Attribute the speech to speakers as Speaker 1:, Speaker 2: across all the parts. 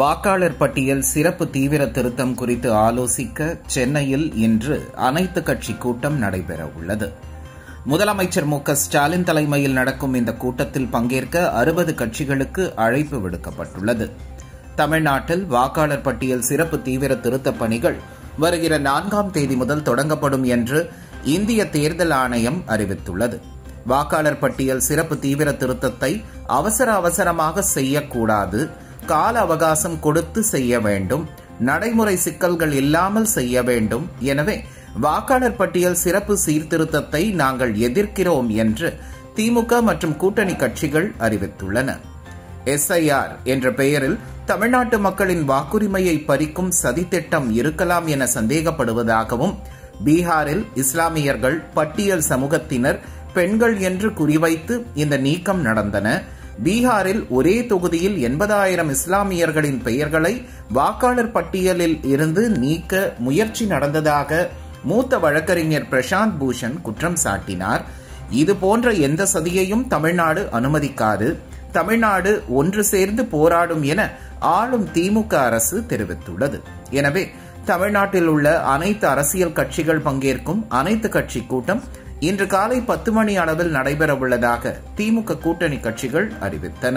Speaker 1: வாக்காளர் பட்டியல் சிறப்பு தீவிர திருத்தம் குறித்து ஆலோசிக்க சென்னையில் இன்று அனைத்துக் கட்சி கூட்டம் நடைபெற உள்ளது. முதலமைச்சர் மு.க.ஸ்டாலின் தலைமையில் நடக்கும் இந்த கூட்டத்தில் பங்கேற்க 60 கட்சிகளுக்கு அழைப்பு விடுக்கப்பட்டுள்ளது. தமிழ்நாட்டில் வாக்காளர் பட்டியல் சிறப்பு தீவிர திருத்தப் பணிகள் வருகிற 4ஆம் தேதி முதல் தொடங்கப்படும் என்று இந்திய தேர்தல் ஆணையம் அறிவித்துள்ளது. வாக்காளர் பட்டியல் சிறப்பு தீவிர திருத்தத்தை அவசரமாக செய்யக்கூடாது, கால அவகாசம் கொடுத்து செய்ய வேண்டும், நடைமுறை சிக்கல்கள் இல்லாமல் செய்ய வேண்டும். எனவே வாக்காளர் பட்டியல் சிறப்பு சீர்திருத்தத்தை நாங்கள் எதிர்க்கிறோம் என்று திமுக மற்றும் கூட்டணி கட்சிகள் அறிவித்துள்ளன. SIR என்ற பெயரில் தமிழ்நாட்டு மக்களின் வாக்குரிமையை பறிக்கும் சதித்திட்டம் இருக்கலாம் என சந்தேகப்படுவதாகவும், பீகாரில் இஸ்லாமியர்கள், பட்டியல் சமூகத்தினர், பெண்கள் என்று குறிவைத்து இந்த நீக்கம் நடந்தன. பீகாரில் ஒரே தொகுதியில் 80,000 இஸ்லாமியர்களின் பெயர்களை வாக்காளர் பட்டியலில் இருந்து நீக்க முயற்சி நடந்ததாக மூத்த வழக்கறிஞர் பிரசாந்த் பூஷன் குற்றம் சாட்டினார். இதுபோன்ற எந்த சதியையும் தமிழ்நாடு அனுமதிக்காது, தமிழ்நாடு ஒன்று சேர்ந்து போராடும் என ஆளும் திமுக அரசு தெரிவித்துள்ளது. எனவே தமிழ்நாட்டில் உள்ள அனைத்து அரசியல் கட்சிகள் பங்கேற்கும் அனைத்து கட்சி கூட்டம் இன்று காலை 10 மணி அளவில் நடைபெறவுள்ளதாக திமுக கூட்டணி கட்சிகள் அறிவித்தன.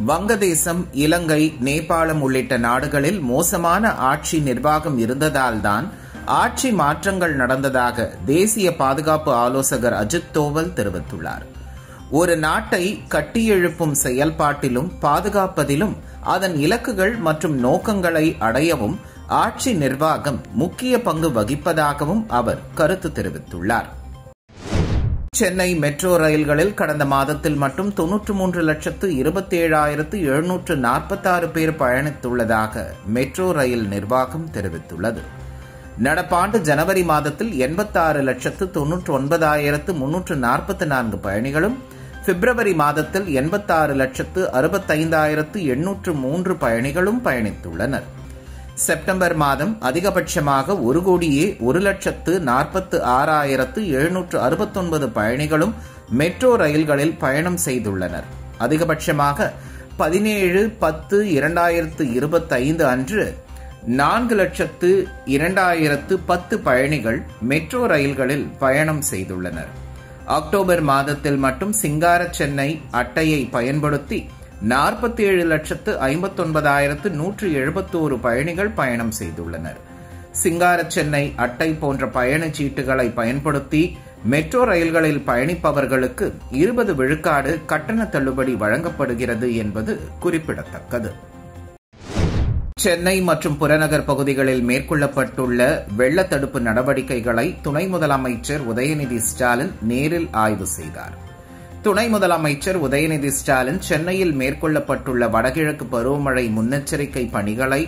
Speaker 1: வங்கதேசம், இலங்கை, நேபாளம் உள்ளிட்ட நாடுகளில் மோசமான ஆட்சி நிர்வாகம் இருந்ததால்தான் ஆட்சி மாற்றங்கள் நடந்ததாக தேசிய பாதுகாப்பு ஆலோசகர் அஜித் தோவல் தெரிவித்துள்ளார். ஒரு நாட்டை கட்டியெழுப்பும் செயல்பாட்டிலும் பாதுகாப்பதிலும் அதன் இலக்குகள் மற்றும் நோக்கங்களை அடையவும் ஆட்சி நிர்வாகம் முக்கிய பங்கு வகிப்பதாகவும் அவர் கருத்து தெரிவித்துள்ளார். சென்னை மெட்ரோ ரயில்களில் கடந்த மாதத்தில் மட்டும் 93,27,746 பேர் பயணித்துள்ளதாக மெட்ரோ ரயில் நிர்வாகம் தெரிவித்துள்ளது. நடப்பாண்டு ஜனவரி மாதத்தில் 86,99,344 பயணிகளும், பிப்ரவரி மாதத்தில் 86,65,803 பயணிகளும் பயணித்துள்ளனர். செப்டம்பர் மாதம் அதிகபட்சமாக 1,46,769 பயணிகளும் மெட்ரோ ரயில்களில் பயணம் செய்துள்ளனர். அதிகபட்சமாக 17/10/2025 அன்று 4,02,010 பயணிகள் மெட்ரோ ரயில்களில் பயணம் செய்துள்ளனர். அக்டோபர் மாதத்தில் மட்டும் சிங்கார சென்னை அட்டையை பயன்படுத்தி 47,59,171 பயணிகள் பயணம் செய்துள்ளனர். சிங்கார சென்னை அட்டை போன்ற பயணச்சீட்டுகளை பயன்படுத்தி மெட்ரோ ரயில்களில் பயணிப்பவர்களுக்கு 20 விழுக்காடு கட்டண தள்ளுபடி வழங்கப்படுகிறது என்பது குறிப்பிடத்தக்கது. சென்னை மற்றும் புறநகர் பகுதிகளில் மேற்கொள்ளப்பட்டுள்ள வெள்ள தடுப்பு நடவடிக்கைகளை துணை முதலமைச்சர் உதயநிதி ஸ்டாலின் நேரில் ஆய்வு செய்தார். துணை முதலமைச்சர் உதயநிதி ஸ்டாலின் சென்னையில் மேற்கொள்ளப்பட்டுள்ள வடகிழக்கு பருவமழை முன்னெச்சரிக்கை பணிகளை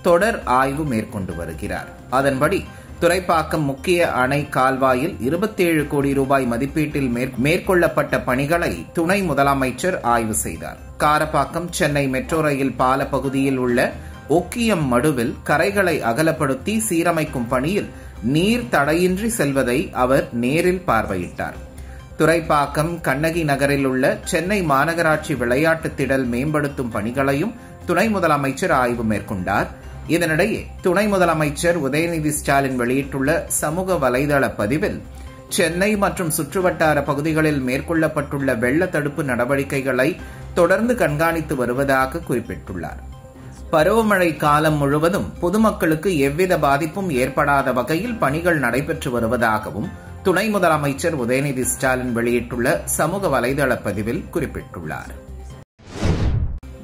Speaker 1: தொடர் ஆய்வு மேற்கொண்டு வருகிறார். அதன்படி துரைப்பாக்கம் முக்கிய அணை கால்வாயில் 27 கோடி ரூபாய் மதிப்பீட்டில் மேற்கொள்ளப்பட்ட பணிகளை துணை முதலமைச்சர் ஆய்வு செய்தார். காரப்பாக்கம் சென்னை மெட்ரோ ரயில் பால பகுதியில் உள்ள ஒக்கியம் மடுவில் கரைகளை அகலப்படுத்தி சீரமைக்கும் பணியில் நீர் தடையின்றி செல்வதை அவர் நேரில் பார்வையிட்டார். துரைப்பாக்கம் கண்ணகி நகரில் உள்ள சென்னை மாநகராட்சி விளையாட்டு திடல் மேம்படுத்தும் பணிகளையும் துணை முதலமைச்சர் ஆய்வு மேற்கொண்டார். இதனிடையே துணை முதலமைச்சர் உதயநிதி ஸ்டாலின் வெளியிட்டுள்ள சமூக வலைதள பதிவில் சென்னை மற்றும் சுற்றுவட்டார பகுதிகளில் மேற்கொள்ளப்பட்டுள்ள வெள்ள தடுப்பு நடவடிக்கைகளை தொடர்ந்து கண்காணித்து வருவதாக குறிப்பிட்டுள்ளார். பருவமழை காலம் முழுவதும் பொதுமக்களுக்கு எவ்வித பாதிப்பும் ஏற்படாத வகையில் பணிகள் நடைபெற்று வருவதாகவும் துணை முதலமைச்சர் உதயநிதி ஸ்டாலின் வெளியிட்டுள்ள சமூக வலைதள பதிவில் குறிப்பிட்டுள்ளார்.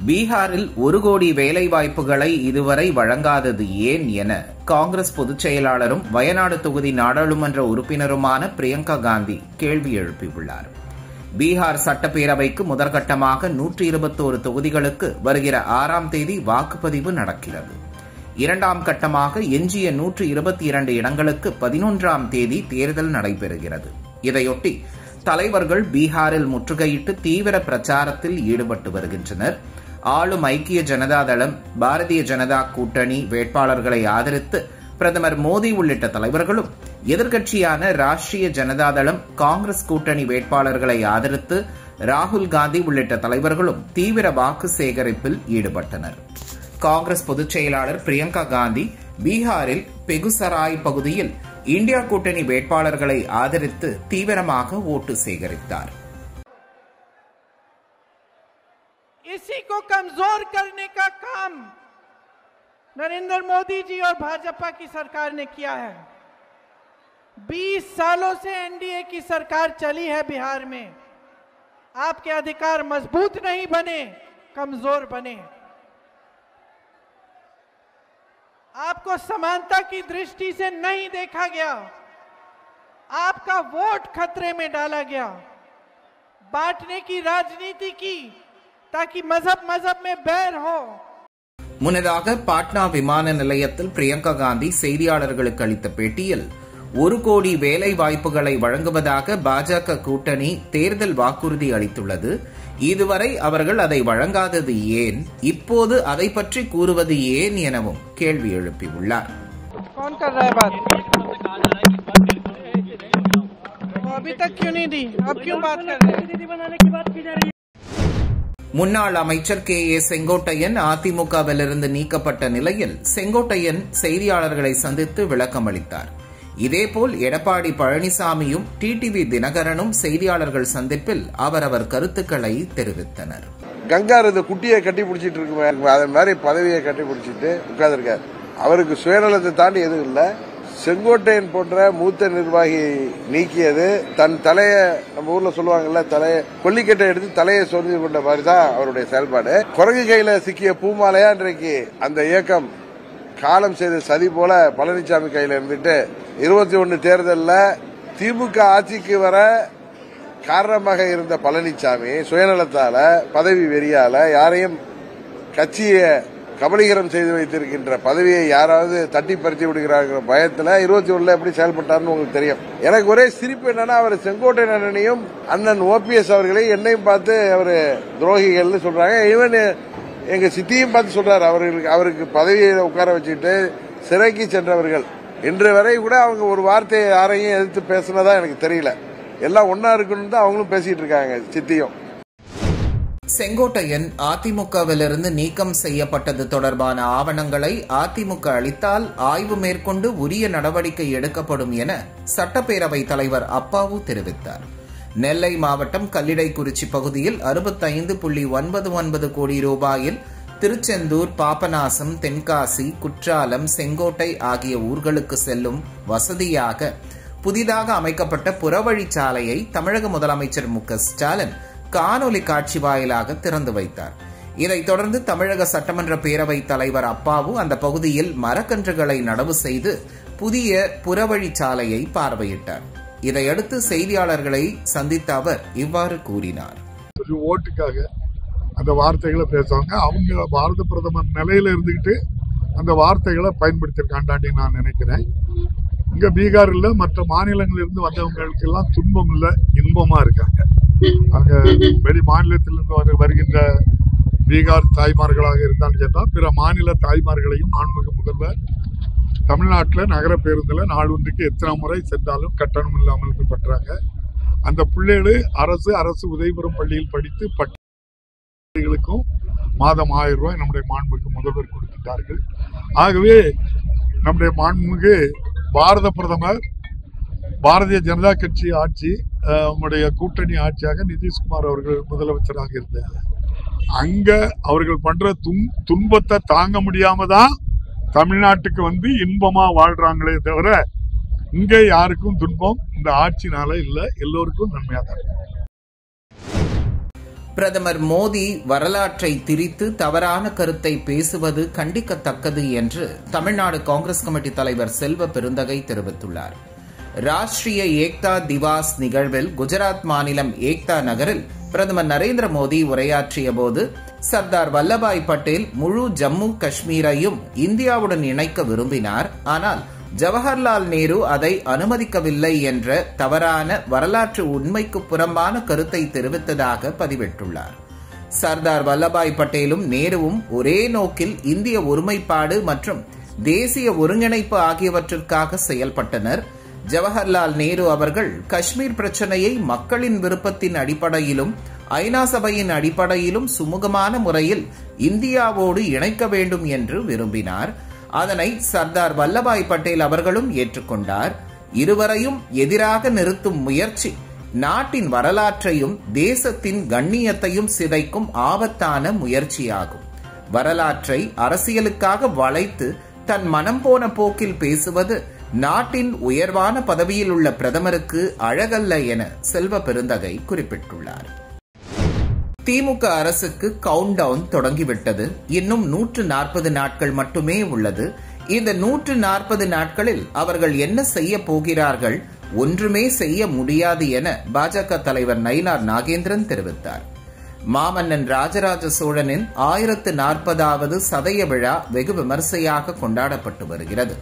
Speaker 1: பீகாரில் 1 கோடி வேலைவாய்ப்புகளை இதுவரை வழங்காதது ஏன் என காங்கிரஸ் பொதுச் செயலாளரும் வயநாடு தொகுதி நாடாளுமன்ற உறுப்பினருமான பிரியங்கா காந்தி கேள்வி எழுப்பியுள்ளார். பீகார் சட்டப்பேரவைக்கு முதற்கட்டமாக 121 தொகுதிகளுக்கு வருகிற 6ஆம் தேதி வாக்குப்பதிவு நடக்கிறது. 2ஆம் கட்டமாக எஞ்சிய 122 இடங்களுக்கு 11ஆம் தேதி தேர்தல் நடைபெறுகிறது. இதையொட்டி தலைவர்கள் பீகாரில் முற்றுகையிட்டு தீவிர பிரச்சாரத்தில் ஈடுபட்டு வருகின்றனர். ஆளும் ஐக்கிய ஜனதா தளம், பாரதிய ஜனதா கூட்டணி வேட்பாளர்களை ஆதரித்து பிரதமர் மோடி உள்ளிட்ட தலைவர்களும், எதிர்க்கட்சியான ராஷ்டிரிய ஜனதா தளம், காங்கிரஸ் கூட்டணி வேட்பாளர்களை ஆதரித்து ராகுல் காந்தி உள்ளிட்ட தலைவர்களும் தீவிர வாக்கு சேகரிப்பில் ஈடுபட்டனர். காங்கிரஸ் பொதுச் செயலாளர் பிரியங்கா காந்தி பீகாரில் பெகுசராய் பகுதியில் இந்தியா கூட்டணி வேட்பாளர்களை ஆதரித்து தீவிரமாக ஓட்டு சேகரித்தார்.
Speaker 2: इसी को कमजोर करने का काम नरेंद्र मोदी जी और भाजपा की सरकार ने किया है। 20 सालों से एनडीए की सरकार चली है बिहार में। आपके अधिकार मजबूत नहीं बने, कमजोर बने। आपको समानता की दृष्टि से नहीं देखा गया, आपका वोट खतरे में डाला गया, बांटने की राजनीति की ताकि मजहब में बैर हो.
Speaker 1: முன்னதாக பாட்னா விமான நிலையத்தில் பிரியங்கா காந்தி செய்தியாளர்களுக்கு அளித்த பேட்டியில் 1 கோடி வேலை வாய்ப்புகளை வழங்குவதாக பாஜக கூட்டணி தேர்தல் வாக்குறுதி அளித்துள்ளது. இதுவரை அவர்கள் அதை வழங்காதது ஏன், இப்போது அதை பற்றி கூறுவது ஏன் எனவும் கேள்வி எழுப்பியுள்ளார். முன்னாள் அமைச்சர் KA செங்கோட்டையன் அதிமுகவிலிருந்து நீக்கப்பட்ட நிலையில் செங்கோட்டையன் செய்தியாளர்களை சந்தித்து விளக்கம் அளித்தார். இதேபோல் எடப்பாடி பழனிசாமியும் டிடிவி தினகரனும் செய்தியாளர்கள் சந்திப்பில் அவரவர் கருத்துக்களை தெரிவித்தனர்.
Speaker 3: கங்கார் இந்த குட்டியை கட்டி பிடிச்சிட்டு இருக்கு, அதே மாதிரி பதவியை கட்டி பிடிச்சிட்டு உட்கார்ந்திருக்காரு. அவருக்கு சுயநலத்தை தாண்டி எதுவும் இல்லை. செங்கோட்டையன் போன்ற மூத்த நிர்வாகி நீக்கியது தன் தலையை, நம்ம ஊர்ல சொல்லுவாங்கல்ல, தலையை கொல்லிக்கட்டை எடுத்து தலையை சொரிஞ்சு கொண்ட மாதிரி தான் அவருடைய செயல்பாடு. குரங்கு கையில சிக்கிய பூமாலையா இன்றைக்கு அந்த இயக்கம் காலம் செய்த சதி போல பழனிசாமி கையில இருந்துட்டு 21 தேர்தலில் திமுக ஆட்சிக்கு வர காரணமாக இருந்த பழனிசாமி சுயநலத்தால, பதவி வெறியால, யாரையும் கட்சியை கபலீகரம் செய்து வைத்திருக்கின்ற பதவியை யாராவது தட்டி பறித்து விடுகிறார்கள் பயத்தில் 21 எப்படி செயல்பட்டார்னு உங்களுக்கு தெரியும். எனக்கு ஒரே சிரிப்பு என்னன்னா, அவர் செங்கோட்டையன் அண்ணனையும் அண்ணன் OPS அவர்களை என்னையும் பார்த்து அவர் துரோகிகள்னு சொல்றாங்க. ஈவன் எங்க சித்தியும் பார்த்து சொல்றாரு, அவருக்கு பதவியை உட்கார வச்சுட்டு சிறைக்கு சென்றவர்கள் இன்று வரை கூட அவங்க ஒரு வார்த்தையை யாரையும் எதிர்த்து பேசினதா எனக்கு தெரியல. எல்லாம் ஒன்னா இருக்கணும் தான் அவங்களும் பேசிட்டு இருக்காங்க, சித்தியும்.
Speaker 1: செங்கோட்டையன் அதிமுகவிலிருந்து நீக்கம் செய்யப்பட்டது தொடர்பான ஆவணங்களை அதிமுக அளித்தால் ஆய்வு மேற்கொண்டு உரிய நடவடிக்கை எடுக்கப்படும் என சட்டப்பேரவைத் தலைவர் அப்பாவு தெரிவித்தார். நெல்லை மாவட்டம் கல்லிடைக்குறிச்சி பகுதியில் 65.99 கோடி ரூபாயில் திருச்செந்தூர், பாபநாசம், தென்காசி, குற்றாலம், செங்கோட்டை ஆகிய ஊர்களுக்கு செல்லும் வசதியாக புதிதாக அமைக்கப்பட்ட புறவழிச்சாலையை தமிழக முதலமைச்சர் மு.க.ஸ்டாலின் காணொலி காட்சி வாயிலாக திறந்து வைத்தார். இதைத் தொடர்ந்து தமிழக சட்டமன்ற பேரவைத் தலைவர் அப்பாவு அந்த பகுதியில் மரக்கன்றுகளை நடவு செய்து புதிய புறவழிச்சாலையை பார்வையிட்டார். இதையடுத்து செய்தியாளர்களை சந்தித்த அவர் இவ்வாறு கூறினார்.
Speaker 4: ஓட்டுக்காக அந்த வார்த்தைகளை பேசுவாங்க. அவங்க பாரத பிரதமர் நிலையில இருந்துகிட்டு அந்த வார்த்தைகளை பயன்படுத்தியிருக்காண்டாண்டி நான் நினைக்கிறேன். இங்க பீகார்ல மற்ற மாநிலங்களிலிருந்து வந்தவங்களுக்கு எல்லாம் துன்பம் இல்லை, இன்பமா இருக்காங்க. அங்க வெளி மாநிலத்திலிருந்து வருகின்ற பீகார் தாய்மார்களாக இருந்தாலும் சரி, பிற மாநில தாய்மார்களையும் மாண்புமிகு முதல்வர் தமிழ்நாட்டில் நகர பேருந்தில் நாள் ஒன்றுக்கு எத்தனை முறை சென்றாலும் கட்டணம் இல்லாமல் பண்றாங்க. அந்த பிள்ளைகள் அரசு உதவிபெறும் பள்ளியில் படித்து பள்ளிகளுக்கும் மாதம் 1000 ரூபாய் நம்முடைய மாண்புமிகு முதல்வர் கொடுக்கின்றார்கள். ஆகவே நம்முடைய மாண்புமிகு பாரத பிரதமர், பாரதிய ஜனதா கட்சி ஆட்சி, நம்முடைய கூட்டணி ஆட்சியாக நிதிஷ்குமார் அவர்கள் முதலமைச்சராக இருந்தார். அங்க அவர்கள் பண்ற துன்பத்தை தாங்க முடியாம தான் தமிழ்நாட்டுக்கு வந்து இன்பமா வாழ்றாங்களே தவிர இங்க யாருக்கும் துன்பம் இந்த ஆட்சினால இல்ல, எல்லோருக்கும் நன்மையா தான்.
Speaker 1: பிரதமர் மோடி வரலாற்றை திரித்து தவறான கருத்தை பேசுவது கண்டிக்கத்தக்கது என்று தமிழ்நாடு காங்கிரஸ் கமிட்டி தலைவர் செல்வ பெருந்தகை தெரிவித்துள்ளார். ராஷ்டிரிய ஏக்தா திவாஸ் நிகழ்வில் குஜராத் மாநிலம் ஏக்தா நகரில் பிரதமர் நரேந்திர மோடி உரையாற்றிய போது சர்தார் வல்லபாய் பட்டேல் முழு ஜம்மு காஷ்மீரையும் இந்தியாவுடன் இணைக்க விரும்பினார், ஆனால் ஜவஹர்லால் நேரு அதை அனுமதிக்கவில்லை என்ற தவறான வரலாற்று உண்மைக்கு புறம்பான கருத்தை தெரிவித்ததாக பதிவிட்டுள்ளார். சர்தார் வல்லபாய் பட்டேலும் நேருவும் ஒரே நோக்கில் இந்திய ஒருமைப்பாடு மற்றும் தேசிய ஒருங்கிணைப்பு ஆகியவற்றிற்காக செயல்பட்டனர். ஜவஹர்லால் நேரு அவர்கள் காஷ்மீர் பிரச்சனையை மக்களின் விருப்பத்தின் அடிப்படையிலும் ஐநா சபையின் அடிப்படையிலும் சுமூகமான முறையில் இந்தியாவோடு இணைக்க வேண்டும் என்று விரும்பினார். அதனை சர்தார் வல்லபாய் பட்டேல் அவர்களும் ஏற்றுக்கொண்டார். இருவரையும் எதிராக நிறுத்தும் முயற்சி நாட்டின் வரலாற்றையும் தேசத்தின் கண்ணியத்தையும் சிதைக்கும் ஆபத்தான முயற்சியாகும். வரலாற்றை அரசியலுக்காக வளைத்து தன் மனம் போன போக்கில் பேசுவது நாட்டின் உயர்வான பதவியில் உள்ள பிரதமருக்கு அழகல்ல என செல்வ பெருந்தகை குறிப்பிட்டுள்ளார். திமுக அரசுக்கு கவுண்ட் டவுன் தொடங்கிவிட்டது. இன்னும் 140 நாட்கள் மட்டுமே உள்ளது. இந்த 140 நாட்களில் அவர்கள் என்ன செய்ய போகிறார்கள்? ஒன்றுமே செய்ய முடியாது என பாஜக தலைவர் நயினார் நாகேந்திரன் தெரிவித்தார். மாமன்னன் ராஜராஜ சோழனின் 1040வது சதய விழா வெகு விமர்சையாக கொண்டாடப்பட்டு வருகிறது.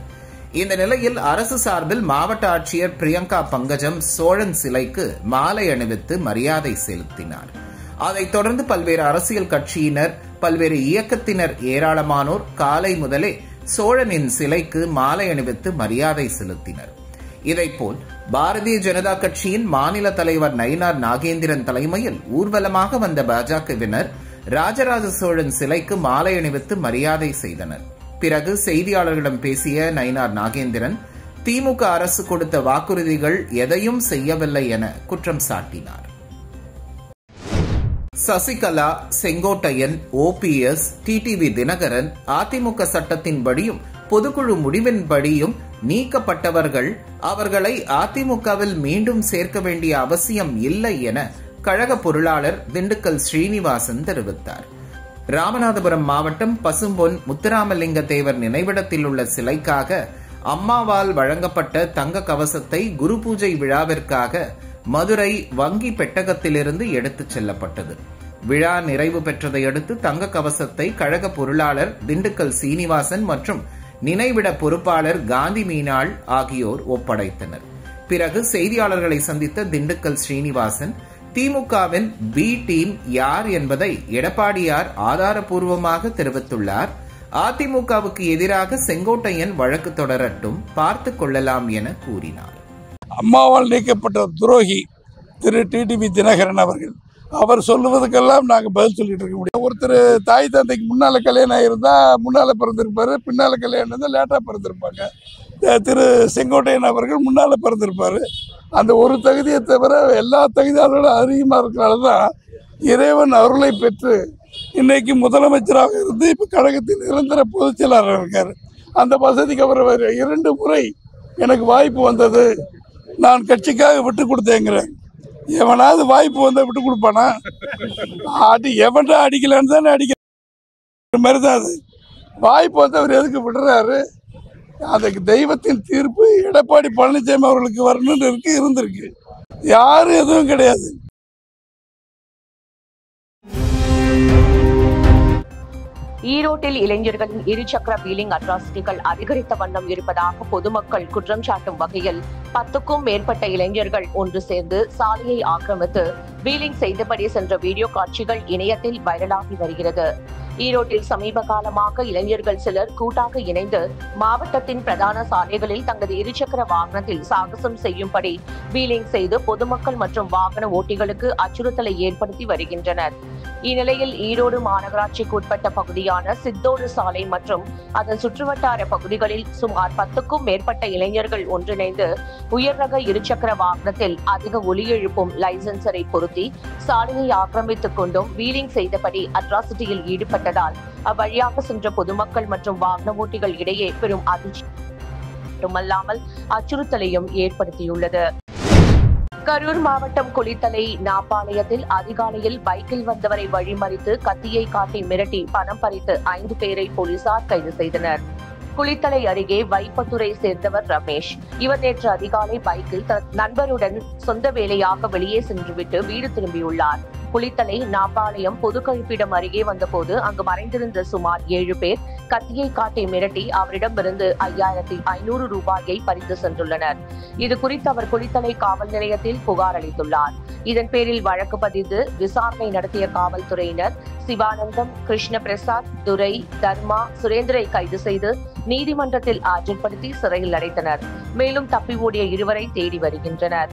Speaker 1: இந்த நிலையில் அரசு சார்பில் மாவட்ட ஆட்சியர் பிரியங்கா பங்கஜம் சோழன் சிலைக்கு மாலை அணிவித்து மரியாதை செலுத்தினார். அதைத் தொடர்ந்து பல்வேறு அரசியல் கட்சியினர், பல்வேறு இயக்கத்தினர் ஏராளமானோர் காலை முதலே சோழனின் சிலைக்கு மாலை அணிவித்து மரியாதை செலுத்தினர். இதைப்போல் பாரதிய ஜனதா கட்சியின் மாநில தலைவர் நயினார் நாகேந்திரன் தலைமையில் ஊர்வலமாக வந்த பாஜகவினர் ராஜராஜ சோழன் சிலைக்கு மாலை அணிவித்து மரியாதை செய்தனர். பிறகு செய்தியாளர்களிடம் பேசிய நயினார் நாகேந்திரன் திமுக அரசு கொடுத்த வாக்குறுதிகள் எதையும் செய்யவில்லை என குற்றம் சாட்டினார். சசிகலா, செங்கோட்டையன், OPS, டிடிவி தினகரன் அதிமுக சட்டத்தின்படியும் பொதுக்குழு முடிவின்படியும் நீக்கப்பட்டவர்கள். அவர்களை அதிமுகவில் மீண்டும் சேர்க்க வேண்டிய அவசியம் இல்லை என கழக பொருளாளர் திண்டுக்கல் ஸ்ரீனிவாசன் தெரிவித்தார். ராமநாதபுரம் மாவட்டம் பசும்பொன் முத்துராமலிங்க தேவர் நினைவிடத்தில் உள்ள சிலைக்காக அம்மாவால் வழங்கப்பட்ட தங்க கவசத்தை குரு பூஜை விழாவிற்காக மதுரை வங்கி பெட்டகத்திலிருந்து எடுத்துச் செல்லப்பட்டது. விழா நிறைவு பெற்றதை அடுத்து தங்க கவசத்தை கழக பொருளாளர் திண்டுக்கல் சீனிவாசன் மற்றும் நினைவிட பொறுப்பாளர் காந்தி மீனாள் ஆகியோர் ஒப்படைத்தனர். பிறகு செய்தியாளர்களை சந்தித்த திண்டுக்கல் ஸ்ரீனிவாசன் திமுகவின் பி டீம் யார் என்பதை எடப்பாடியார் ஆதாரப்பூர்வமாக தெரிவித்துள்ளார். அதிமுகவுக்கு எதிராக செங்கோட்டையன் வழக்கு தொடரட்டும், பார்த்துக் கொள்ளலாம் என கூறினார்.
Speaker 5: அம்மாவால் நீக்கப்பட்ட துரோகி திரு டிடிவி தினகரன் அவர்கள், அவர் சொல்லுவதுக்கெல்லாம் நாங்கள் பதில் சொல்லிட்டு இருக்க முடியும். ஒருத்தர் தாய் தந்தைக்கு முன்னால கல்யாணம் ஆயிருந்தா முன்னால பிறந்திருப்பாரு, பின்னால கல்யாணம் இருந்தால் லேட்டாக பிறந்திருப்பாங்க. திரு செங்கோட்டையன் அவர்கள் முன்னால பிறந்திருப்பாரு. அந்த ஒரு தகுதியை தவிர எல்லா தகுதியாளர்களும் அதிகமாக இருக்கிறனால தான் இறைவன் அருளை பெற்று இன்னைக்கு முதலமைச்சராக இருந்து இப்போ கழகத்தின் நிரந்தர பொதுச் செயலாளர் இருக்காரு. அந்த வசதிக்கு அவர் 2 முறை எனக்கு வாய்ப்பு வந்தது. நான் கட்சிக்காக விட்டு கொடுத்தேங்கிறேன். எவனாவது வாய்ப்பு வந்தா விட்டு கொடுப்பானா? எவன்டா அடிக்கலன்னு தானே அடிக்கிற மாதிரி தான் அது. வாய்ப்பு வந்து அவர் எதுக்கு விடுறாரு? அதுக்கு தெய்வத்தின் தீர்ப்பு எடப்பாடி பழனிசாமி அவர்களுக்கு வரணும்னு இருந்திருக்கு. யாரும் எதுவும் கிடையாது.
Speaker 6: ஈரோட்டில் இளைஞர்களின் இருசக்கர வீலிங் அட்ராசிட்டிகள் அதிகரித்த வண்ணம் இருப்பதாக பொதுமக்கள் குற்றம் சாட்டும் வகையில் 10க்கும் மேற்பட்ட இளைஞர்கள் ஒன்று சேர்ந்து சாலையை ஆக்கிரமித்து வீலிங் செய்தபடி சென்ற வீடியோ காட்சிகள் இணையத்தில் வைரலாகி வருகிறது. ஈரோட்டில் சமீப காலமாக இளைஞர்கள் சிலர் கூட்டாக இணைந்து மாவட்டத்தின் பிரதான சாலைகளில் தங்களது இருசக்கர வாகனத்தில் சாகசம் செய்யும்படி வீலிங் செய்து பொதுமக்கள் மற்றும் வாகன ஓட்டிகளுக்கு அச்சுறுத்தலை ஏற்படுத்தி வருகின்றனர். இந்நிலையில் ஈரோடு மாநகராட்சிக்கு உட்பட்ட பகுதியான சித்தோடு சாலை மற்றும் அதன் சுற்றுவட்டார பகுதிகளில் சுமார் 10க்கும் மேற்பட்ட இளைஞர்கள் ஒன்றிணைந்து உயர் ரக இருசக்கர வாகனத்தில் அதிக ஒலி எழுப்பும் லைசன்சரை பொருத்தி சாலையை ஆக்கிரமித்துக் கொண்டும் வீலிங் செய்தபடி அட்ராசிட்டியில் ஈடுபட்டதால் அவ்வழியாக சென்ற பொதுமக்கள் மற்றும் வாகன ஓட்டிகள் இடையே பெரும் அதிர்ச்சி மட்டுமல்லாமல் அச்சுறுத்தலையும் ஏற்படுத்தியுள்ளது. கரூர் மாவட்டம் குளித்தலை நாப்பாளையத்தில் அதிகாலையில் பைக்கில் வந்தவரை வழிமறித்து கத்தியை காட்டி மிரட்டி பணம் பறித்து 5 பேரை போலீசார் கைது செய்தனர். குளித்தலை அருகே வைப்பத்துறை சேர்ந்தவர் ரமேஷ். இவர் நேற்று அதிகாலை பைக்கில் நண்பருடன் சொந்த வேலையாக வெளியே சென்றுவிட்டு வீடு திரும்பியுள்ளார். குளித்தலை நாப்பாளையம் பொது கழிப்பிடம் அருகே வந்தபோது அங்கு மறைந்திருந்த சுமார் 7 பேர் கத்தியை காட்டி மிரட்டி அவரிடமிருந்து 5500 ரூபாயை பறித்து சென்றுள்ளனர். இது குறித்து அவர் குளித்தலை காவல் நிலையத்தில் புகார் அளித்துள்ளார். இதன் பேரில் வழக்கு பதிந்து விசாரணை நடத்திய காவல்துறையினர் சிவானந்தம், கிருஷ்ண பிரசாத், துரை, தர்மா, சுரேந்திரை கைது செய்து நீதிமன்றத்தில் ஆஜர்படுத்தி சிறையில் அடைத்தனர். மேலும் தப்பி ஓடிய 2 தேடி வருகின்றனர்.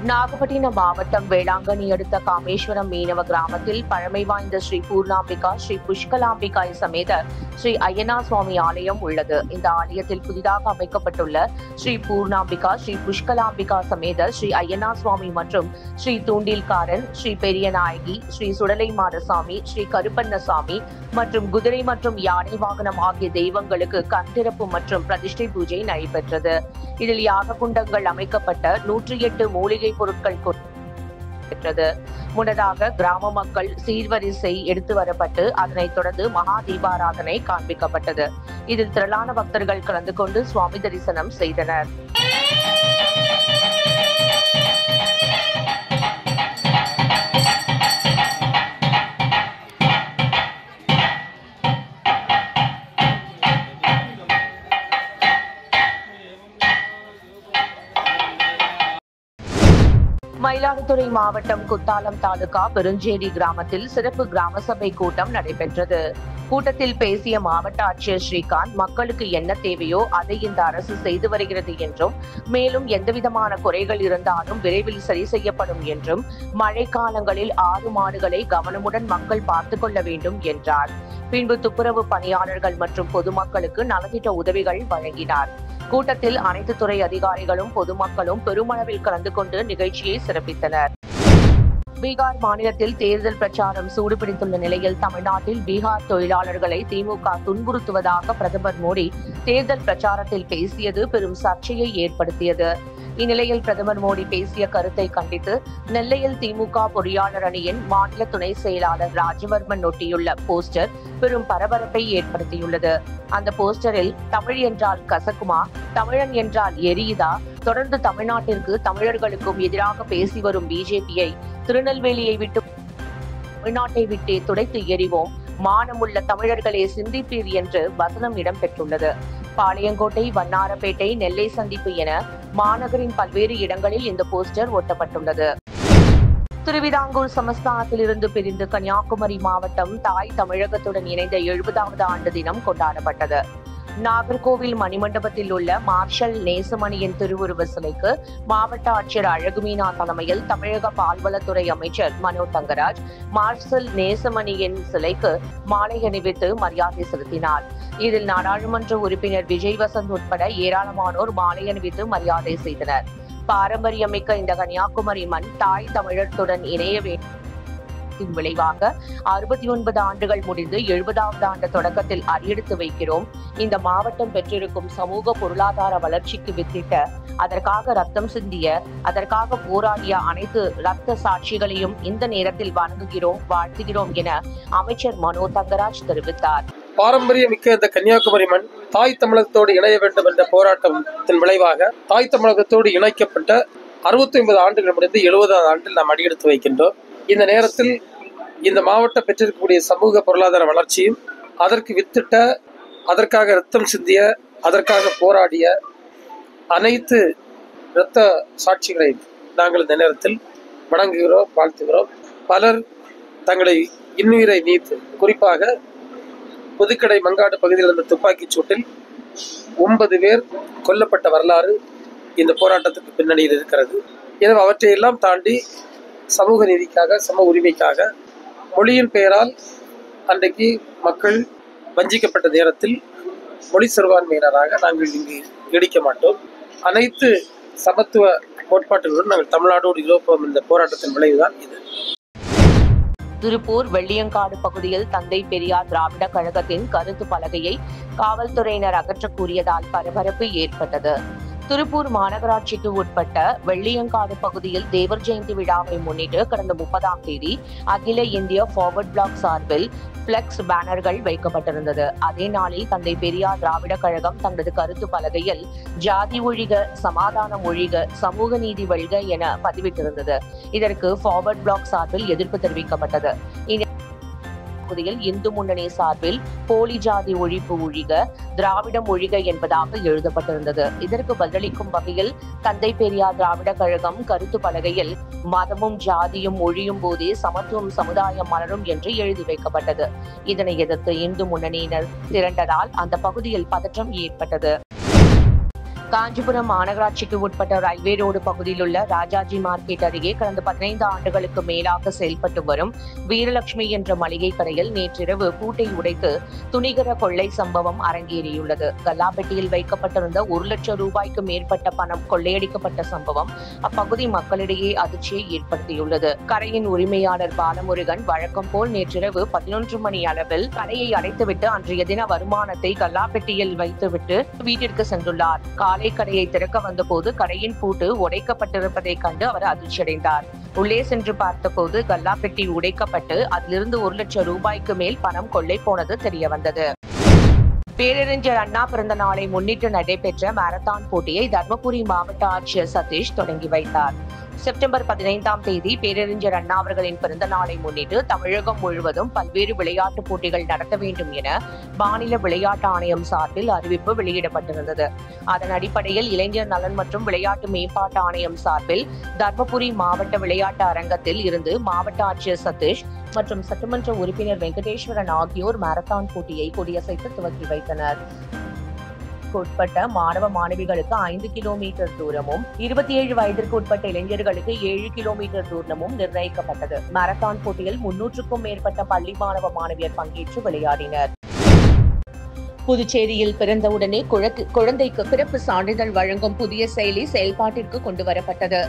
Speaker 6: நாகப்பட்டினம் மாவட்டம் வேளாங்கண்ணி அடுத்த காமேஸ்வரம் மீனவ கிராமத்தில் பழமை வாய்ந்த ஸ்ரீ பூர்ணாம்பிகா ஸ்ரீ புஷ்கலாம்பிகாய் சமேத ஸ்ரீ ஐயனார் சுவாமி ஆலயம் உள்ளது. இந்த ஆலயத்தில் புதிதாக அமைக்கப்பட்டுள்ள ஸ்ரீ பூர்ணாம்பிகா ஸ்ரீ புஷ்கலாம்பிகா சமேத ஸ்ரீ ஐயனார் சுவாமி மற்றும் ஸ்ரீ தூண்டில்காரன், ஸ்ரீ பெரியநாயகி, ஸ்ரீ சுடலை மாடசாமி, ஸ்ரீ கருப்பண்ணசாமி மற்றும் குதிரை மற்றும் யானை வாகனம் ஆகிய தெய்வங்களுக்கு கண்திறப்பு மற்றும் பிரதிஷ்டை பூஜை நடைபெற்றது. இதில் யாக குண்டங்கள் அமைக்கப்பட்ட 108 மூலிகை பொருட்கள் பெற்றது. முன்னதாக கிராம மக்கள் சீர்வரிசை எடுத்து வரப்பட்டு அதனைத் தொடர்ந்து மகா தீபாராதனை காண்பிக்கப்பட்டது. இதில் திரளான பக்தர்கள் கலந்து கொண்டு சுவாமி தரிசனம் செய்தனர். மயிலாடுதுறை மாவட்டம் குத்தாலம் தாலுகா பெருஞ்சேரி கிராமத்தில் சிறப்பு கிராம சபை கூட்டம் நடைபெற்றது. கூட்டத்தில் பேசிய மாவட்ட ஆட்சியர் ஸ்ரீகாந்த், மக்களுக்கு என்ன தேவையோ அதை இந்த அரசு செய்து வருகிறது என்றும், மேலும் எந்தவிதமான குறைகள் இருந்தாலும் விரைவில் சரி செய்யப்படும் என்றும், மழைக்காலங்களில் 6 மாடுகளை கவனமுடன் மக்கள் பார்த்துக் கொள்ள வேண்டும் என்றார். பின்பு துப்புரவு பணியாளர்கள் மற்றும் பொதுமக்களுக்கு நலத்திட்ட உதவிகள் வழங்கினார். கூட்டத்தில் அனைத்து துறை அதிகாரிகளும் பொதுமக்களும் பெருமளவில் கலந்து கொண்டு நிகழ்ச்சியை சிறப்பித்தனர். பீகார் மாநிலத்தில் தேர்தல் பிரச்சாரம் சூடுபிடித்துள்ள நிலையில் தமிழ்நாட்டில் பீகார் தொழிலாளர்களை திமுக துன்புறுத்துவதாக பிரதமர் மோடி தேர்தல் பிரச்சாரத்தில் பேசியது பெரும் சர்ச்சையை ஏற்படுத்தியது. இந்நிலையில் பிரதமர் மோடி பேசிய கருத்தை கண்டித்து நெல்லையில் திமுக பொறியாளர் அணியின் மாநில துணை செயலாளர் ராஜவர்மன் ஒட்டியுள்ள போஸ்டர் பெரும் பரபரப்பை ஏற்படுத்தியுள்ளது. அந்த போஸ்டரில் தமிழ் என்றால் கசக்குமா, தமிழன் என்றால் எரியுதா, தொடர்ந்து தமிழ்நாட்டிற்கு தமிழர்களுக்கும் எதிராக பேசி வரும் பிஜேபியை திருநெல்வேலியை விட்டு தமிழ்நாட்டை விட்டே துடைத்து எறிவோம், மானமுள்ள தமிழர்களே சிந்திப்பீர் என்று வசனம் இடம்பெற்றுள்ளது. பாளையங்கோட்டை, வண்ணாரப்பேட்டை, நெல்லை சந்திப்பு என மாநகரின் பல்வேறு இடங்களில் இந்த போஸ்டர் ஒட்டப்பட்டுள்ளது. திருவிதாங்கூர் சமஸ்தானத்தில் இருந்து பிரிந்து கன்னியாகுமரி மாவட்டம் தாய் தமிழகத்துடன் இணைந்த 70வது ஆண்டு தினம் கொண்டாடப்பட்டது. நாகர்கோவில் மணிமண்டபத்தில் உள்ள மார்ஷல் நேசமணியின் திருவுருவ சிலைக்கு மாவட்ட ஆட்சியர் அழகுமீனா தலைமையில் தமிழக பால்வளத்துறை அமைச்சர் மனோ தங்கராஜ் மார்ஷல் நேசமணியின் சிலைக்கு மாலை அணிவித்து மரியாதை செலுத்தினார். இதில் நாடாளுமன்ற உறுப்பினர் விஜய் வசந்த் உட்பட ஏராளமானோர் மாலை அணிவித்து மரியாதை செய்தனர். பாரம்பரியமிக்க இந்த கன்னியாகுமரி மண் தாய் தமிழத்துடன் இணைய வேண்டும் விளைவாக 69 ஆண்டுகள் முடிந்து 70வது ஆண்டு தொடக்கத்தில் அடியெடுத்து வைக்கிறோம். இந்த மாவட்டம் பெற்றிருக்கும் சமூக பொருளாதார வளர்ச்சிக்கு வித்திட்ட, அதற்காக ரத்தம் சிந்திய, அதற்காக போராடிய அனைத்து ரத்த சாட்சிகளையும் இந்த நேரத்தில் வணங்குகிறோம், வாழ்த்துகிறோம் என அமைச்சர் மனோ தங்கராஜ் தெரிவித்தார்.
Speaker 7: பாரம்பரியமிக்க இந்த கன்னியாகுமரி மண் தாய் தமிழகத்தோடு இணைய வேண்டும் என்ற போராட்டத்தின் விளைவாக தாய் தமிழகத்தோடு இணைக்கப்பட்ட 69 ஆண்டுகள் முடிந்து 70வது ஆண்டில் நாம் அடியெடுத்து வைக்கின்றோம். இந்த நேரத்தில் இந்த மாவட்டம் பெற்றிருக்கக்கூடிய சமூக பொருளாதார வளர்ச்சியும், அதற்கு வித்திட்ட, அதற்காக இரத்தம் சிந்திய, அதற்காக போராடிய அனைத்து இரத்த சாட்சிகளையும் நாங்கள் இந்த நேரத்தில் வணங்குகிறோம், வாழ்த்துகிறோம். பலர் தங்களை இன்னுயிரை நீத்து, குறிப்பாக புதுக்கடை மங்காடு பகுதியில் இருந்த துப்பாக்கிச் சூட்டில் 9 பேர் கொல்லப்பட்ட வரலாறு இந்த போராட்டத்துக்கு பின்னணியில் இருக்கிறது. எனவே அவற்றையெல்லாம் தாண்டி சமூக நீதிக்காக, சம உரிமைக்காக, மொழியின் பெயரால் அன்றைக்கு மக்கள் வஞ்சிக்கப்பட்ட நேரத்தில் மொழி சிறுபான்மையினராக நாங்கள் இங்கு நீடிக்க மாட்டோம். அனைத்து சமத்துவ கோட்பாட்டுகளுடன் நாங்கள் தமிழ்நாடோடு இருப்போம். இந்த போராட்டத்தின் விளைவுதான் இது.
Speaker 6: திருப்பூர் வெள்ளியங்காடு பகுதியில் தந்தை பெரியார் திராவிட கழகத்தின் கருத்து பலகையை காவல்துறையினர் அகற்றக் கூறியதால் பரபரப்பு ஏற்பட்டது. திருப்பூர் மாநகராட்சிக்கு உட்பட்ட வெள்ளியங்காடு பகுதியில் தேவர் ஜெயந்தி விழாவை முன்னிட்டு கடந்த 30ஆம் தேதி அகில இந்திய ஃபார்வர்ட் பிளாக் சார்பில் பிளெக்ஸ் பேனர்கள் வைக்கப்பட்டிருந்தது. அதே நாளில் தந்தை பெரியார் திராவிட கழகம் தங்களது கருத்து பலகையில் ஜாதி ஒழிக, சமாதானம் ஒழிக, சமூக நீதி வெல்க என பதிவிட்டிருந்தது. இதற்கு ஃபார்வர்ட் பிளாக் சார்பில் எதிர்ப்பு தெரிவிக்கப்பட்டது. பகுதியில் இந்து முன்னணி சார்பில் போலி ஜாதி ஒழிப்பு ஒழிக, திராவிடம் ஒழிக என்பதாக எழுதப்பட்டிருந்தது. இதற்கு பதிலளிக்கும் வகையில் தந்தை பெரியார் திராவிட கழகம் கருத்து பலகையில் மதமும் ஜாதியும் ஒழியும் போதே சமத்துவம் சமுதாயம் மலரும் என்று எழுதி வைக்கப்பட்டது. இதனை எதிர்த்து இந்து முன்னணியினர் திரண்டதால் அந்த பகுதியில் பதற்றம் ஏற்பட்டது. காஞ்சிபுரம் மாநகராட்சிக்கு உட்பட்ட ரயில்வே ரோடு பகுதியில் உள்ள ராஜாஜி மார்க்கெட் அருகே கடந்த 15 ஆண்டுகளுக்கு மேலாக செயல்பட்டு வரும் வீரலட்சுமி என்ற மளிகை கடையில் நேற்றிரவு பூட்டை உடைத்து துணிகர கொள்ளை சம்பவம் அரங்கேறியுள்ளது. கல்லாப்பெட்டியில் வைக்கப்பட்டிருந்த 1 லட்சம் ரூபாய்க்கு மேற்பட்ட பணம் கொள்ளையடிக்கப்பட்ட சம்பவம் அப்பகுதி மக்களிடையே அதிர்ச்சியை ஏற்படுத்தியுள்ளது. கடையின் உரிமையாளர் பாலமுருகன் வழக்கம் போல் நேற்றிரவு 11 மணி அளவில் கடையை அடைத்துவிட்டு அன்றைய தின வருமானத்தை கல்லாப்பெட்டியில் வைத்துவிட்டு வீட்டிற்கு சென்றுள்ளார். காலை கடையை திறக்க வந்தபோது கடையின் பூட்டு உடைக்கப்பட்டிருப்பதை கண்டு அவர் அதிர்ச்சியடைந்தார். உள்ளே சென்று பார்த்தபோது கல்லாப்பெட்டி உடைக்கப்பட்டு அதிலிருந்து 1 லட்சம் ரூபாய்க்கு மேல் பணம் கொள்ளை போனது தெரியவந்தது. பேரறிஞர் அண்ணா பிறந்த நாளை முன்னிட்டு நடைபெற்ற மாரத்தான் போட்டியை தர்மபுரி மாவட்ட ஆட்சியர் சதீஷ் தொடங்கி வைத்தார். செப்டம்பர் 15ஆம் தேதி பேரறிஞர் அண்ணா அவர்களின் பிறந்த நாளை முன்னிட்டு தமிழகம் முழுவதும் பல்வேறு விளையாட்டுப் போட்டிகள் நடத்த வேண்டும் என மாநில விளையாட்டு ஆணையம் சார்பில் அறிவிப்பு வெளியிடப்பட்டிருந்தது. அதன் அடிப்படையில் இளைஞர் நலன் மற்றும் விளையாட்டு மேம்பாட்டு ஆணையம் சார்பில் தர்மபுரி மாவட்ட விளையாட்டு அரங்கத்தில் இருந்து மாவட்ட ஆட்சியர் சதீஷ் மற்றும் சட்டமன்ற உறுப்பினர் வெங்கடேஸ்வரன் ஆகியோர் மாரத்தான் போட்டியை கொடியசைத்து துவக்கி வைத்தனர். உட்பட்ட மாணவ மாணவிகளுக்கு 5 கிலோமீட்டர் தூரமும் 27 வயதிற்கு உட்பட்ட இளைஞர்களுக்கு 7 கிலோமீட்டர் தூரமும் நிர்ணயிக்கப்பட்டது. மாரத்தான் போட்டியில் 300க்கும் மேற்பட்ட பள்ளி மாணவ மாணவியர் பங்கேற்று விளையாடினர். புதுச்சேரியில் பிறந்தவுடனே குழந்தைக்கு பிறப்பு சான்றிதழ் வழங்கும் புதிய செயலி செயல்பாட்டிற்கு கொண்டுவரப்பட்டது.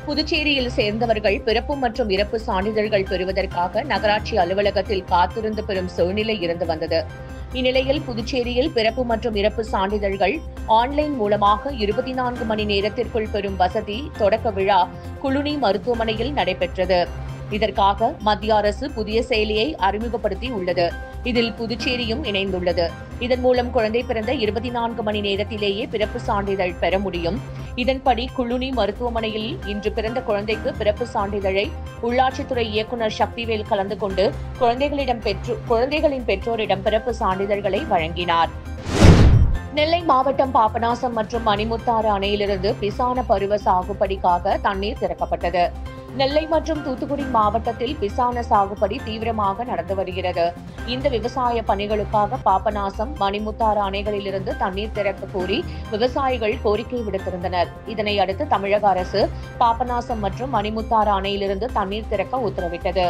Speaker 6: புதுச்சேரியில் சேர்ந்தவர்கள் பிறப்பு மற்றும் இறப்பு சான்றிதழ்கள் பெறுவதற்காக நகராட்சி அலுவலகத்தில் காத்திருந்து பெறும் சூழ்நிலை இருந்து வந்தது. இந்நிலையில் புதுச்சேரியில் பிறப்பு மற்றும் இறப்பு சான்றிதழ்கள் ஆன்லைன் மூலமாக 24 மணி நேரத்திற்குள் பெறும் வசதி தொடக்க விழா குளுனி மருத்துவமனையில் நடைபெற்றது. இதற்காக மத்திய அரசு புதிய செயலியை அறிமுகப்படுத்தி உள்ளது. இதில் புதுச்சேரியும் இணைந்துள்ளது. இதன் மூலம் குழந்தை பிறந்த 24 மணி நேரத்திலேயே பிறப்பு சான்றிதழ் பெற முடியும். இதன்படி குளுனி மருத்துவமனையில் இன்று பிறந்த குழந்தைக்கு பிறப்பு சான்றிதழை உள்ளாட்சித்துறை இயக்குநர் சக்திவேல் கலந்து கொண்டு குழந்தைகளின் பெற்றோரிடம் பிறப்பு சான்றிதழ்களை வழங்கினார். நெல்லை மாவட்டம் பாபநாசம் மற்றும் மணிமுத்தாறு அணையிலிருந்து பிசான பருவ சாகுபடிக்காக தண்ணீர் திறக்கப்பட்டது. நெல்லை மற்றும் தூத்துக்குடி மாவட்டத்தில் பிசான சாகுபடி தீவிரமாக நடந்து வருகிறது. இந்த விவசாய பணிகளுக்காக பாபநாசம், மணிமுத்தாறு அணைகளிலிருந்து தண்ணீர் திறக்க கோரி விவசாயிகள் கோரிக்கை விடுத்திருந்தனர். இதனை அடுத்து தமிழக அரசு பாபநாசம் மற்றும் மணிமுத்தாறு அணையிலிருந்து தண்ணீர் திறக்க உத்தரவிட்டது.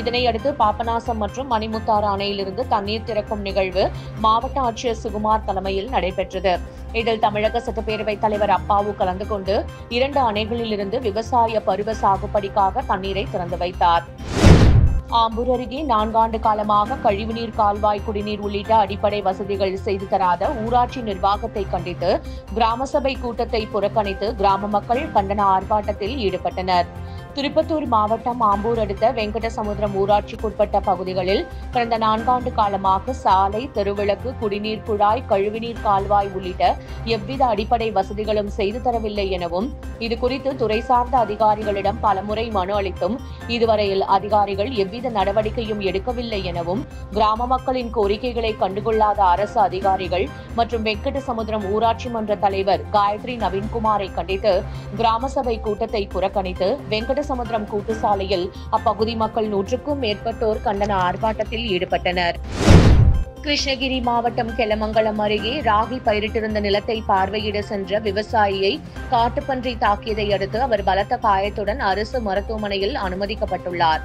Speaker 6: இதனையடுத்து பாபநாசம் மற்றும் மணிமுத்தாறு அணையிலிருந்து தண்ணீர் திறக்கும் நிகழ்வு மாவட்ட ஆட்சியர் சுகுமார் தலைமையில் நடைபெற்றது. இதில் தமிழக சட்டப்பேரவைத் தலைவர் அப்பாவு கலந்து கொண்டு 2 அணைகளிலிருந்து விவசாய பருவ சாகுபடிக்காக தண்ணீரை திறந்து வைத்தார். ஆம்பூர் அருகே 4 ஆண்டு காலமாக கழிவுநீர், கால்வாய், குடிநீர் உள்ளிட்ட அடிப்படை வசதிகள் செய்து தராத ஊராட்சி நிர்வாகத்தை கண்டித்து கிராம சபை கூட்டத்தை புறக்கணித்து கிராம மக்கள் கண்டன ஆர்ப்பாட்டத்தில் ஈடுபட்டனர். திருப்பத்தூர் மாவட்டம் ஆம்பூர் அடுத்த வெங்கடசமுத்திரம் ஊராட்சிக்குட்பட்ட பகுதிகளில் கடந்த 4 ஆண்டு காலமாக சாலை, தெருவிளக்கு, குடிநீர் குழாய், கழிவுநீர் கால்வாய் உள்ளிட்ட எவ்வித அடிப்படை வசதிகளும் செய்து தரவில்லை எனவும் இதுகுறித்து துறை சார்ந்த அதிகாரிகளிடம் பலமுறை மனு அளித்தும் இதுவரையில் அதிகாரிகள் எவ்வித நடவடிக்கையும் எடுக்கவில்லை எனவும் கிராம மக்களின் கோரிக்கைகளை கண்டுகொள்ளாத அரசு அதிகாரிகள் மற்றும் வெங்கடசமுத்திரம் ஊராட்சி மன்ற தலைவர் காயத்ரி நவீன்குமாரை கண்டித்து கிராம சபை கூட்டத்தை புறக்கணித்து வெங்கடசமுத்திரம் கூட்டு சாலையில் அப்பகுதி மக்கள் 100க்கும் மேற்பட்டோர் கண்டன ஆர்ப்பாட்டத்தில் ஈடுபட்டனர். கிருஷ்ணகிரி மாவட்டம் கெலமங்கலம் அருகே ராகி பயிரிட்டிருந்த நிலத்தை பார்வையிட சென்ற விவசாயியை காட்டுப்பன்றி தாக்கியதை அடுத்து அவர் பலத்த காயத்துடன் அரசு மருத்துவமனையில் அனுமதிக்கப்பட்டுள்ளார்.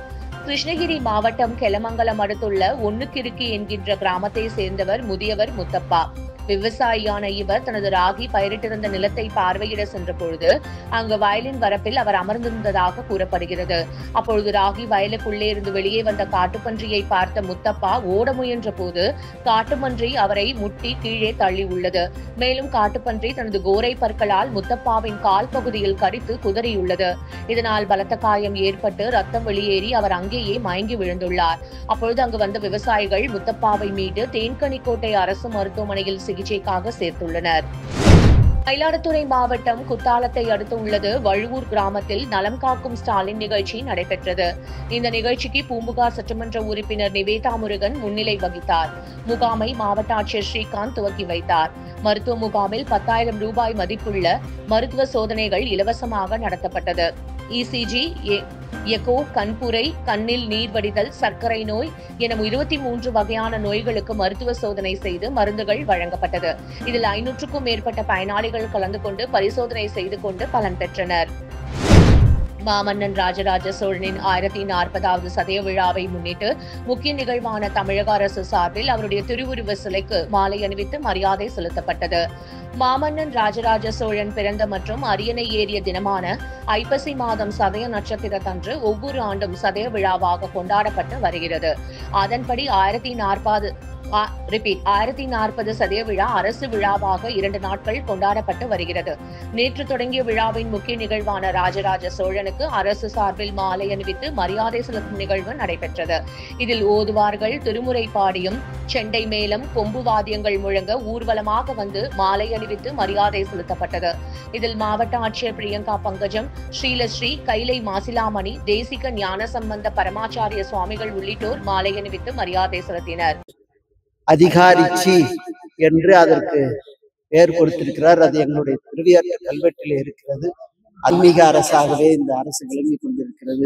Speaker 6: கிருஷ்ணகிரி மாவட்டம் கெலமங்கலம் அடுத்துள்ள ஒன்னுக்கிருக்கி என்கின்ற கிராமத்தை சேர்ந்தவர் முதியவர் முத்தப்பா. விவசாயியான இவர் தனது ராகி பயிரிட்டிருந்த நிலத்தை பார்வையிட சென்ற பொழுது அங்கு வயலின் வரப்பில் அவர் அமர்ந்திருந்ததாக கூறப்படுகிறது. அப்பொழுது ராகி வயலுக்குள்ளே இருந்து வெளியே வந்த காட்டுப்பன்றியை பார்த்த முத்தப்பா ஓட முயன்ற போது காட்டுப்பன்றி அவரை முட்டி கீழே தள்ளி உள்ளது. மேலும் காட்டுப்பன்றி தனது கோரை பற்களால் முத்தப்பாவின் கால் பகுதியில் கடித்து குதறியுள்ளது. இதனால் பலத்த காயம் ஏற்பட்டு ரத்தம் வெளியேறி அவர் அங்கேயே மயங்கி விழுந்துள்ளார். அப்பொழுது அங்கு வந்த விவசாயிகள் முத்தப்பாவை மீட்டு தேன்கனிக்கோட்டை அரசு மருத்துவமனையில் சிகிச்சைக்காக சேர்த்துள்ளனர். மயிலாடுதுறை மாவட்டம் குத்தாலத்தை அடுத்து உள்ளது வழுவூர் கிராமத்தில் நலம் காக்கும் ஸ்டாலின் நிகழ்ச்சி நடைபெற்றது. இந்த நிகழ்ச்சிக்கு பூம்புகார் சட்டமன்ற உறுப்பினர் நிவேதா முருகன் முன்னிலை வகித்தார். முகாமை மாவட்ட ஆட்சியர் ஸ்ரீகாந்த் துவக்கி வைத்தார். மருத்துவ முகாமில் 10,000 ரூபாய் மதிப்புள்ள மருத்துவ சோதனைகள் இலவசமாக நடத்தப்பட்டது. ECG, எகோ, கண்புரை, கண்ணில் நீர் வடிதல், சர்க்கரை நோய் என 23 வகையான நோய்களுக்கு மருத்துவ சோதனை செய்து மருந்துகள் வழங்கப்பட்டது. இதில் 500க்கும் மேற்பட்ட பயனாளிகள் கலந்து கொண்டு பரிசோதனை செய்து கொண்டு பலன் பெற்றனர். மாமன்னன் ராஜராஜ சோழனின் 1040வது சதய விழாவை முன்னிட்டு முக்கிய நிகழ்வான தமிழக அரசு சார்பில் அவருடைய திருவுருவ சிலைக்கு மாலை அணிவித்து மரியாதை செலுத்தப்பட்டது. மாமன்னன் ராஜராஜ சோழன் பிறந்த மற்றும் அரியணை ஏறிய தினமான ஐப்பசி மாதம் சதய நட்சத்திரத்தன்று ஒவ்வொரு ஆண்டும் சதய விழாவாக கொண்டாடப்பட்டு வருகிறது. அதன்படி 1040 சதய விழா அரசு விழாவாக 2 நாட்கள் கொண்டாடப்பட்டு வருகிறது. நேற்று தொடங்கிய விழாவின் முக்கிய நிகழ்வான ராஜராஜ சோழனுக்கு அரசு சார்பில் மாலை அணிவித்து மரியாதை செலுத்தும் நிகழ்வு நடைபெற்றது. இதில் ஓதுவார்கள் திருமுறை பாடியும் செண்டை மேளம், கொம்பு வாத்தியங்கள் முழங்க ஊர்வலமாக வந்து மாலை அணிவித்து மரியாதை செலுத்தப்பட்டது. இதில் மாவட்ட ஆட்சியர் பிரியங்கா பங்கஜம், ஸ்ரீலஸ்ரீ, கைலை மாசிலாமணி, தேசிக ஞான சம்பந்த பரமாச்சாரிய சுவாமிகள் உள்ளிட்டோர் மாலை அணிவித்து மரியாதை செலுத்தினர்.
Speaker 8: அதிகாரிச்சி என்று அதற்கு பெயர் கொடுத்திருக்கிறார். அது எங்களுடைய திருவியற்ற கல்வெட்டில் இருக்கிறது. ஆன்மீக அரசாகவே இந்த அரசு விளங்கி கொண்டிருக்கிறது.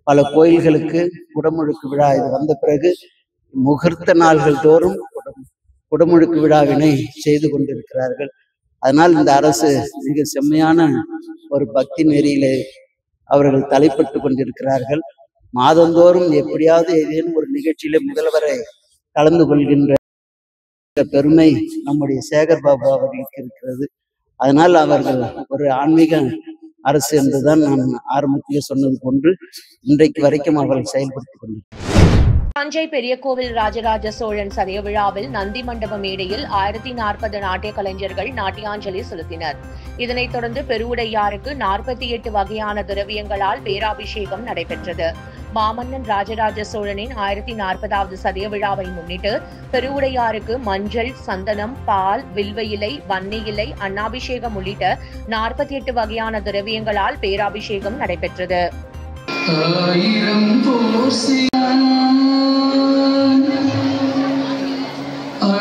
Speaker 8: பல கோயில்களுக்கு குடமுழுக்கு விழா இது வந்த பிறகு முகூர்த்த நாள்கள் தோறும் குடமுழுக்கு விழாவினை செய்து கொண்டிருக்கிறார்கள். அதனால் இந்த அரசு மிக செம்மையான ஒரு பக்தி நெறியிலே அவர்கள் தலைப்பட்டு கொண்டிருக்கிறார்கள். மாதந்தோறும் எப்படியாவது ஏதேனும் ஒரு நிகழ்ச்சியிலே முதல்வரை கலந்து கொள்கின்ற பெருமை நம்முடைய சேகர் பாபு அவர்களுக்கு இருக்கிறது. அதனால் அவர்கள் ஒரு ஆன்மீக அரசு என்றுதான் நான் ஆரம்பத்திலே சொன்னது போன்று இன்றைக்கு வரைக்கும் அவர்கள் செயல்படுத்திக் கொண்டிருக்கிறார்.
Speaker 6: தஞ்சை பெரிய கோவில் ராஜராஜ சோழன் சதய விழாவில் நந்தி மண்டப மேடையில் 1040 நாட்டிய கலைஞர்கள் நாட்டியாஞ்சலி செலுத்தினர். இதனைத் தொடர்ந்து பெருவுடையாருக்கு 48 வகையான திரவியங்களால் பேராபிஷேகம் நடைபெற்றது. மாமன்னன் ராஜராஜ சோழனின் 1040வது சதய விழாவை முன்னிட்டு பெருவுடையாருக்கு மஞ்சள், சந்தனம், பால், வில்வ இலை, வன்னி இலை, அன்னாபிஷேகம் உள்ளிட்ட 48 வகையான திரவியங்களால் பேராபிஷேகம் நடைபெற்றது.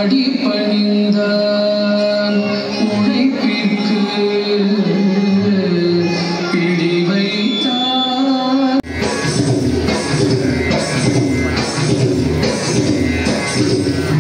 Speaker 9: அடிபணிந்தான் உழைப்பிற்கு பிடி வைத்தான்.
Speaker 6: தஞ்சை .
Speaker 9: அடிபணிந்தான் உழைப்பிற்கு பிடி வைத்தான். . . . . . . . . . . . . . . . . . . . . . . . . . . . . . . . . . . . . . . .